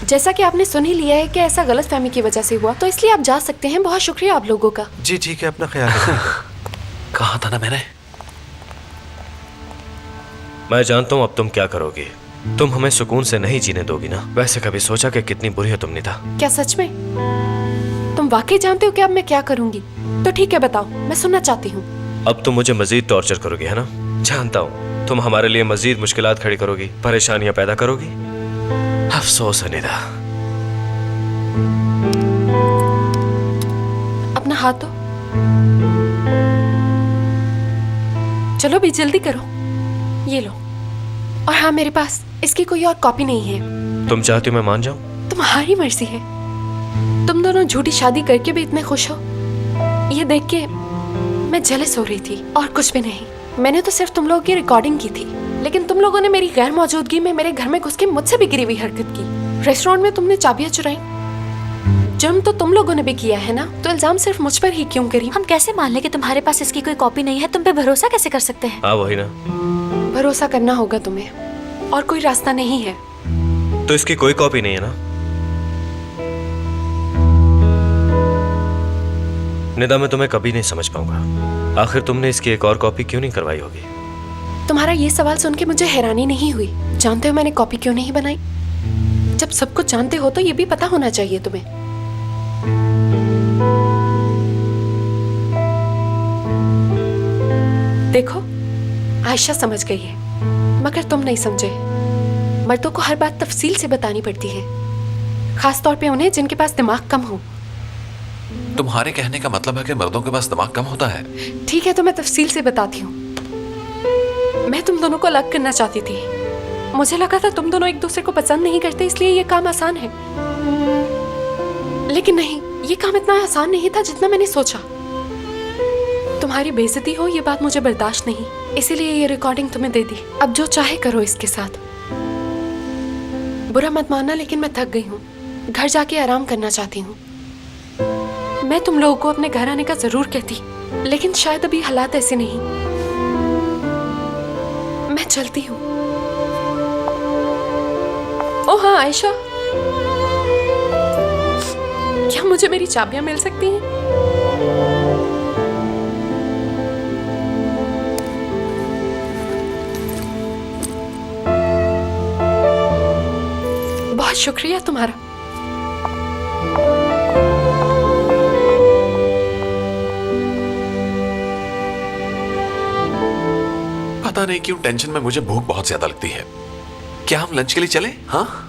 जैसा कि आपने सुन ही लिया है कि ऐसा गलतफहमी की वजह से हुआ, तो इसलिए आप जा सकते हैं। बहुत शुक्रिया आप लोगों का। जी ठीक है, अपना ख्याल रखिएगा। कहा था ना मैंने। मैं जानता हूँ अब तुम क्या करोगी। तुम हमें सुकून से नहीं जीने दोगी ना। वैसे कभी सोचा कि कितनी बुरी हो तुम निदा? क्या सच में? तुम वाकई जानते हो कि अब मैं क्या करूंगी? तो ठीक है, बताओ, मैं सुनना चाहती हूँ। अब तुम मुझे मजीद टॉर्चर करोगी, है ना? जानता हूँ तुम हमारे लिए मजीद मुश्किलात खड़ी करोगी, परेशानियां पैदा करोगी। अफसोस है निदा। अपना हाथ दो। चलो भी जल्दी करो। ये लो। और हाँ, मेरे पास इसकी कोई और कॉपी नहीं है। तुम चाहती हो मैं मान जाऊं? तुम्हारी मर्जी है। तुम दोनों झूठी शादी करके भी इतने खुश हो, ये देख के मैं जेलस हो रही थी और कुछ भी नहीं। मैंने तो सिर्फ तुम लोगों की रिकॉर्डिंग की थी, लेकिन तुम लोगों ने मेरी गैर मौजूदगी में मेरे घर में घुस के मुझसे भी गिरी हुई हरकत की। रेस्टोरेंट में तुमने चाबियां चुराई। जुर्म तो तुम लोगों ने भी किया है ना, तो इल्जाम सिर्फ मुझ पर ही क्यों करी? हम कैसे मान लें कि तुम्हारे पास इसकी कोई कॉपी नहीं है? तुम पे भरोसा कैसे कर सकते हैं? हाँ वही ना। भरोसा करना होगा तुम्हें, और कोई रास्ता नहीं है। तो इसकी कोई कॉपी नहीं है ना? निदा, मैं तुम्हें कभी नहीं समझ पाऊंगा। आखिर तुमने इसकी एक और कॉपी क्यों नहीं करवाई होगी? तुम्हारा ये सवाल सुन के मुझे हैरानी नहीं हुई। जानते हो मैंने कॉपी क्यों नहीं बनाई? जब सब कुछ जानते हो तो ये भी पता होना चाहिए तुम्हें। देखो, आयशा समझ गई है, मगर तुम नहीं समझे। मर्दों को हर बात तफसील से बतानी पड़ती है, खास तौर पे उन्हें जिनके पास दिमाग कम हो। तुम्हारे कहने का मतलब है कि मर्दों के पास दिमाग कम होता है? ठीक है, तो मैं तफसील से बताती हूँ। मैं तुम दोनों को अलग करना चाहती थी। मुझे लगा था तुम दोनों एक दूसरे को पसंद नहीं करते, इसलिए ये काम आसान है। लेकिन नहीं, ये काम इतना आसान नहीं था जितना मैंने सोचा। तुम्हारी बेइज्जती हो ये बात मुझे बर्दाश्त नहीं, इसीलिए ये रिकॉर्डिंग तुम्हें दे दी। अब जो चाहे करो इसके साथ। बुरा मत मानना, लेकिन मैं थक गई हूँ। घर जाके आराम करना चाहती हूँ। मैं तुम लोगों को अपने घर आने का जरूर कहती, लेकिन शायद अभी हालात ऐसे नहीं। मैं चलती हूँ। ओह हाँ आयशा, क्या मुझे मेरी चाबियां मिल सकती हैं? बहुत शुक्रिया तुम्हारा। पता नहीं क्यों टेंशन में मुझे भूख बहुत ज्यादा लगती है। क्या हम लंच के लिए चलें? हाँ